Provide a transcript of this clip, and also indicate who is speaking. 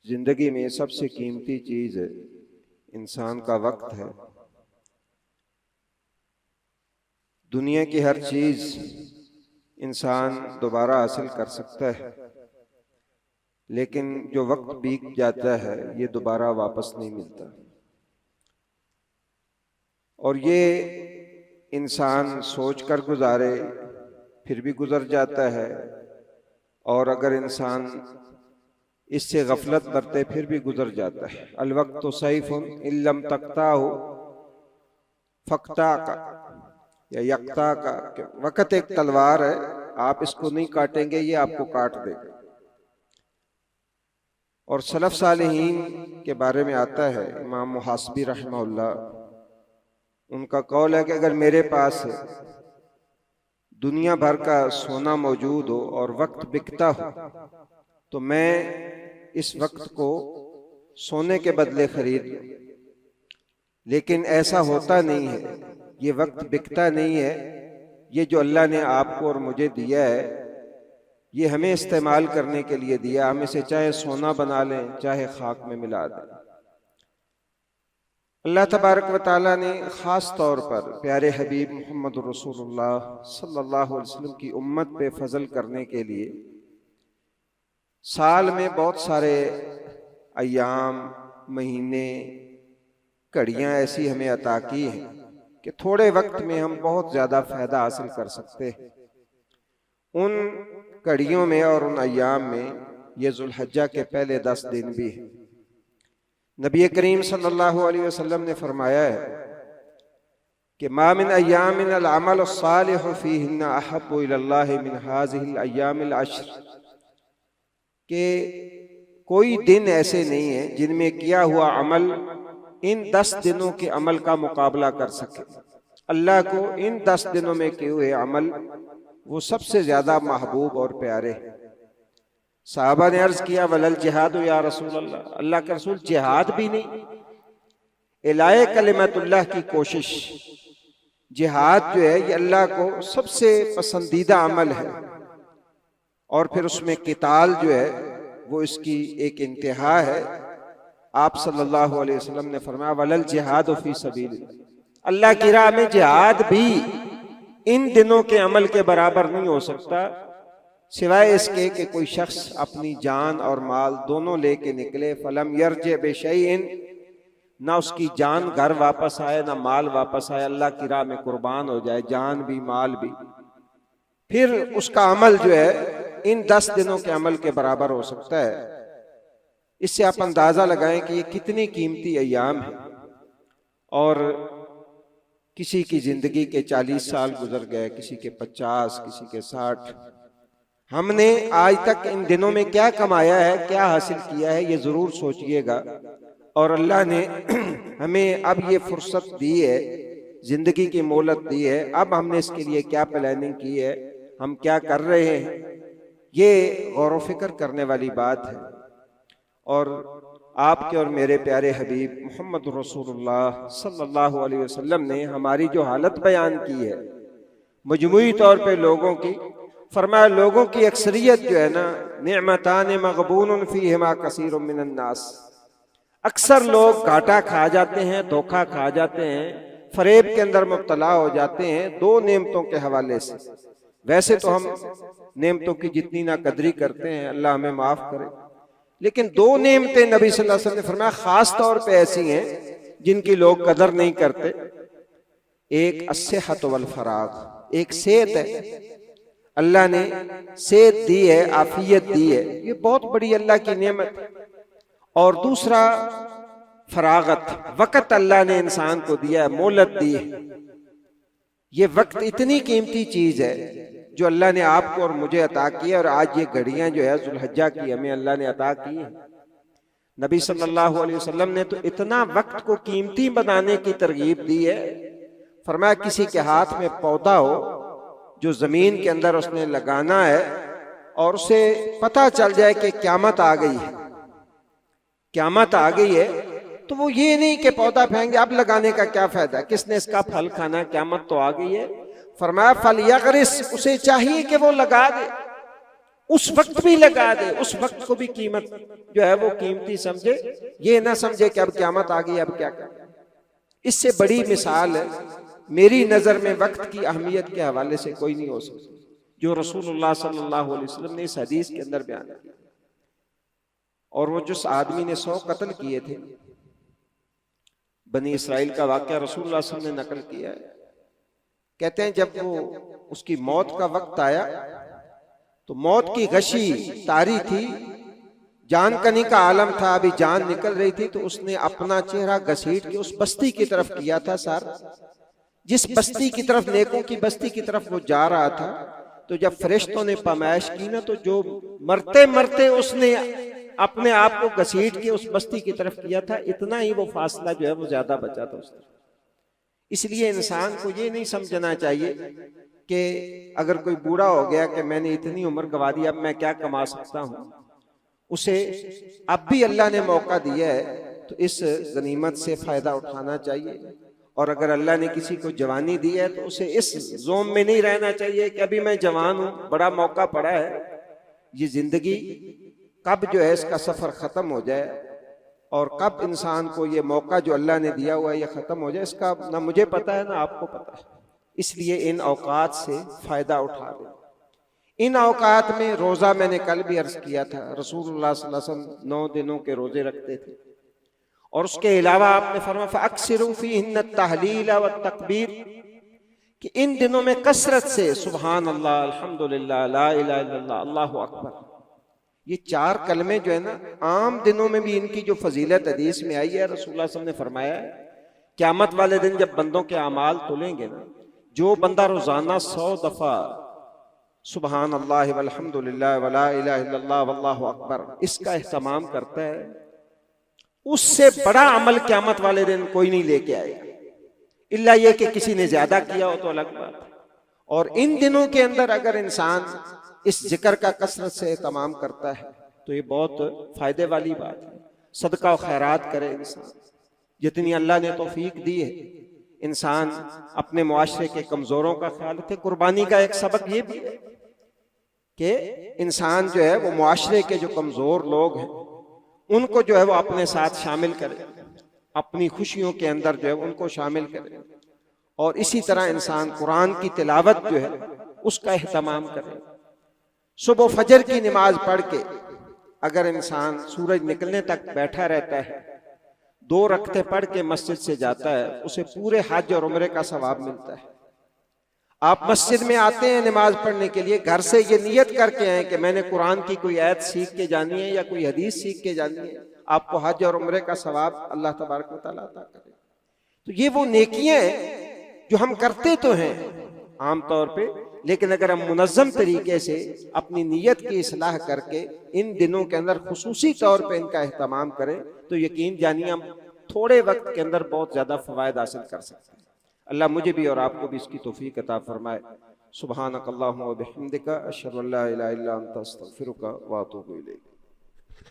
Speaker 1: زندگی میں سب سے قیمتی چیز انسان کا وقت ہے۔ دنیا کی ہر چیز انسان دوبارہ حاصل کر سکتا ہے، لیکن جو وقت بیت جاتا ہے یہ دوبارہ واپس نہیں ملتا، اور یہ انسان سوچ کر گزارے پھر بھی گزر جاتا ہے، اور اگر انسان اس سے غفلت برتے پھر بھی گزر جاتا ہے۔ الوقت سیف ان لم تقطعہ فاقطعک یا یقطعک، وقت ایک تلوار ہے، آپ اس کو نہیں کاٹیں گے یہ آپ کو کاٹ دے گا۔ اور سلف صالحین کے بارے میں آتا ہے، امام محاسبی رحمہ اللہ، ان کا قول ہے کہ اگر میرے پاس دنیا بھر کا سونا موجود ہو اور وقت بکتا ہو تو میں اس وقت کو سونے کے بدلے خرید لوں، لیکن ایسا ہوتا نہیں ہے، یہ وقت بکتا نہیں ہے، یہ جو اللہ نے آپ کو اور مجھے دیا ہے یہ ہمیں استعمال کرنے کے لیے دیا، ہم اسے چاہے سونا بنا لیں چاہے خاک میں ملا دیں۔ اللہ تبارک و تعالیٰ نے خاص طور پر پیارے حبیب محمد رسول اللہ صلی اللہ علیہ وسلم کی امت پہ فضل کرنے کے لیے سال میں بہت سارے ایام، مہینے، گھڑیاں ایسی ہمیں عطا کی ہیں کہ تھوڑے وقت میں ہم بہت زیادہ فائدہ حاصل کر سکتے ہیں۔ ان گھڑیوں میں اور ان ایام میں یہ ذوالحجہ کے پہلے 10 دن بھی ہیں۔ نبی کریم صلی اللہ علیہ وسلم نے فرمایا ہے کہ ما من ایام العمل الصالح فیہن احب الی اللہ من ہذہ الایام العشر، کہ کوئی دن ایسے نہیں ہیں جن میں کیا ہوا عمل ان 10 دنوں کے عمل کا مقابلہ کر سکے۔ اللہ کو ان 10 دنوں میں کیے ہوئے عمل وہ سب سے زیادہ محبوب اور پیارے ہیں۔ صحابہ نے عرض کیا ولل جہاد یا رسول اللہ، اللہ کے رسول جہاد بھی نہیں؟ اعلاء کلمت اللہ کی کوشش، جہاد جو ہے یہ اللہ کو سب سے پسندیدہ عمل ہے، اور پھر اس میں قتال جو ہے وہ اس کی ایک انتہا ہے۔ آپ صلی اللہ علیہ وسلم نے فرمایا ولل جہاد فی سبیل اللہ، اللہ کی راہ میں جہاد بھی ان دنوں کے عمل کے برابر نہیں ہو سکتا، سوائے اس کے کہ کوئی شخص اپنی جان اور مال دونوں لے کے نکلے، فلم یرجع بشیء، نہ اس کی جان گھر واپس آئے نہ مال واپس آئے، اللہ کی راہ میں قربان ہو جائے، جان بھی مال بھی، پھر اس کا عمل جو ہے ان 10 دنوں کے عمل کے برابر ہو سکتا ہے۔ اس سے آپ اندازہ لگائیں کہ یہ کتنی قیمتی ایام ہیں، اور کسی کی زندگی کے 40 سال گزر گئے، کسی کے 50، کسی کے 60۔ ہم نے آج تک ان دنوں میں کیا کمایا ہے، کیا حاصل کیا ہے، یہ ضرور سوچئے گا۔ اور اللہ نے ہمیں اب یہ فرصت دی ہے، زندگی کی مہلت دی ہے، اب ہم نے اس کے لیے کیا پلاننگ کی ہے، ہم کیا کر رہے ہیں، یہ غور و فکر کرنے والی بات ہے۔ اور آپ کے اور میرے پیارے حبیب محمد رسول اللہ صلی اللہ علیہ وسلم نے ہماری جو حالت بیان کی ہے مجموعی طور پہ لوگوں کی، فرمایا لوگوں کی اکثریت جو ہے نا، نعمتان مغبون فیہما کثیر من الناس، اکثر لوگ گھاٹا کھا جاتے ہیں، دھوکہ کھا جاتے ہیں، فریب کے اندر مبتلا ہو جاتے ہیں 2 نعمتوں کے حوالے سے۔ ویسے تو ہم نعمتوں کی جتنی نہ قدری کرتے ہیں، اللہ ہمیں معاف کرے، لیکن 2 نعمتیں نبی صلی اللہ علیہ وسلم نے فرمایا خاص طور پہ ایسی ہیں جن کی لوگ قدر نہیں کرتے۔ ایک الصحت والفراغ، ایک صحت ہے، اللہ نے صحت دی ہے، عافیت دی ہے، یہ بہت بڑی اللہ کی نعمت ہے۔ اور دوسرا فراغت، وقت اللہ نے انسان کو دیا ہے، مہلت دی ہے۔ یہ وقت اتنی قیمتی چیز ہے جو اللہ نے آپ کو اور مجھے عطا کی ہے، اور آج یہ گھڑیاں جو ہے ذوالحجہ کی ہمیں اللہ نے عطا کی ہیں۔ نبی صلی اللہ علیہ وسلم نے تو اتنا وقت کو قیمتی بنانے کی ترغیب دی ہے، فرمایا کسی کے ہاتھ میں پودا ہو جو زمین کے اندر اس نے لگانا ہے، اور اسے پتہ چل جائے کہ قیامت آ گئی ہے، قیامت آ گئی ہے، تو وہ یہ نہیں کہ پودا پھینکے اب لگانے کا کیا فائدہ، کس نے اس کا پھل کھانا، قیامت تو آ گئی ہے۔ فرمایا فَلْيَغْرِسْ، اسے چاہیے کہ وہ لگا دے، اس وقت بھی لگا دے، اس وقت کو بھی قیمت جو ہے وہ قیمتی سمجھے، یہ نہ سمجھے کہ اب قیامت آ گئی اب کیا کریں۔ اس سے بڑی مثال ہے میری نظر میں وقت کی اہمیت کے حوالے سے کوئی نہیں ہو سکتی جو رسول اللہ صلی اللہ علیہ وسلم نے اس حدیث کے اندر بیان کی۔ اور وہ جس آدمی نے 100 قتل کیے تھے، بنی اسرائیل کا واقعہ رسول اللہ صلی اللہ علیہ وسلم نے نقل کیا ہے، کہتے ہیں جب وہ اس کی موت کا وقت آیا تو موت کی غشی طاری تھی، جان کنی کا عالم تھا، ابھی جان نکل رہی تھی، تو اس نے اپنا چہرہ گھسیٹ کے اس بستی کی طرف کیا تھا سر، جس بستی کی طرف، نیکوں کی بستی کی طرف وہ جا رہا تھا۔ تو جب فرشتوں نے پیمائش کی نا، تو جو مرتے مرتے اس نے اپنے آپ کو گھسیٹ کے اس بستی کی طرف کیا تھا، اتنا ہی وہ فاصلہ جو ہے وہ زیادہ بچا تھا اس طرف۔ اس لیے انسان کو یہ نہیں سمجھنا چاہیے کہ اگر کوئی بوڑھا ہو گیا کہ میں نے اتنی عمر گوا دی اب میں کیا کما سکتا ہوں، اسے اب بھی اللہ نے موقع دیا ہے تو اس غنیمت سے فائدہ اٹھانا چاہیے۔ اور اگر اللہ نے کسی کو جوانی دی ہے تو اسے اس زوم میں نہیں رہنا چاہیے کہ ابھی میں جوان ہوں، بڑا موقع پڑا ہے، یہ زندگی کب جو ہے اس کا سفر ختم ہو جائے اور کب انسان کو یہ موقع جو اللہ نے دیا ہوا ہے یہ ختم ہو جائے، اس کا نہ مجھے پتا ہے نہ آپ کو پتا ہے۔ اس لیے ان اوقات سے فائدہ اٹھا لیں۔ ان اوقات میں روزہ، میں نے کل بھی عرض کیا تھا، رسول اللہ صلی اللہ علیہ وسلم 9 دنوں کے روزے رکھتے تھے، اور اس کے علاوہ آپ نے فرمایا فَأَكْثِرُوا فِيهِنَّ التَّهْلِيلَ وَالتَّكْبِيرَ کہ ان دنوں میں کثرت سے سبحان اللہ، الحمدللہ، لا الہ الا اللہ، اللہ اکبر، یہ 4 کلمے جو ہے نا، عام دنوں میں بھی ان کی جو فضیلت حدیث میں آئی ہے، رسول اللہ صلی اللہ علیہ وسلم نے فرمایا ہے قیامت والے دن جب بندوں کے اعمال تولیں گے نا، جو بندہ روزانہ 100 دفعہ سبحان اللہ والحمدللہ ولا الہ الا اللہ واللہ اکبر اس کا اہتمام کرتا ہے، اس سے بڑا عمل قیامت والے دن کوئی نہیں لے کے آئے گا، الا یہ کہ کسی نے زیادہ کیا ہو تو الگ بات۔ اور ان دنوں کے اندر اگر انسان اس ذکر کا کثرت سے اہتمام کرتا ہے تو یہ بہت فائدے والی بات ہے۔ صدقہ و خیرات کرے انسان، جتنی اللہ نے توفیق دی ہے، انسان اپنے معاشرے کے کمزوروں کا خیال رکھے۔ قربانی کا ایک سبق یہ بھی ہے کہ انسان جو ہے وہ معاشرے کے جو کمزور لوگ ہیں ان کو جو ہے وہ اپنے ساتھ شامل کرے، اپنی خوشیوں کے اندر جو ہے ان کو شامل کرے، اور اسی طرح انسان قرآن کی تلاوت جو ہے اس کا اہتمام کرے۔ صبح و فجر کی نماز پڑھ کے اگر انسان سورج نکلنے تک بیٹھا رہتا ہے، 2 رکعتیں پڑھ کے مسجد سے جاتا ہے، اسے پورے حج اور عمرے کا ثواب ملتا ہے۔ آپ مسجد میں آتے ہیں نماز پڑھنے کے لیے، گھر سے یہ نیت کر کے آئیں کہ میں نے قرآن کی کوئی آیت سیکھ کے جانی ہے یا کوئی حدیث سیکھ کے جانی ہے، آپ کو حج اور عمرے کا ثواب اللہ تبارک و تعالیٰ عطا کرے۔ تو یہ وہ نیکیاں ہیں جو ہم کرتے تو ہیں عام طور پہ، لیکن اگر ہم منظم طریقے سے اپنی نیت کی اصلاح کر کے ان دنوں کے اندر خصوصی طور پہ ان کا اہتمام کریں تو یقین جانیے ہم تھوڑے وقت کے اندر بہت زیادہ فوائد حاصل کر سکتے ہیں۔ اللہ مجھے بھی اور آپ کو بھی اس کی توفیق عطا فرمائے۔ سبحانک اللہم و بحمدک، اشہد ان لا الہ الا انت، استغفرک و اتوب الیک۔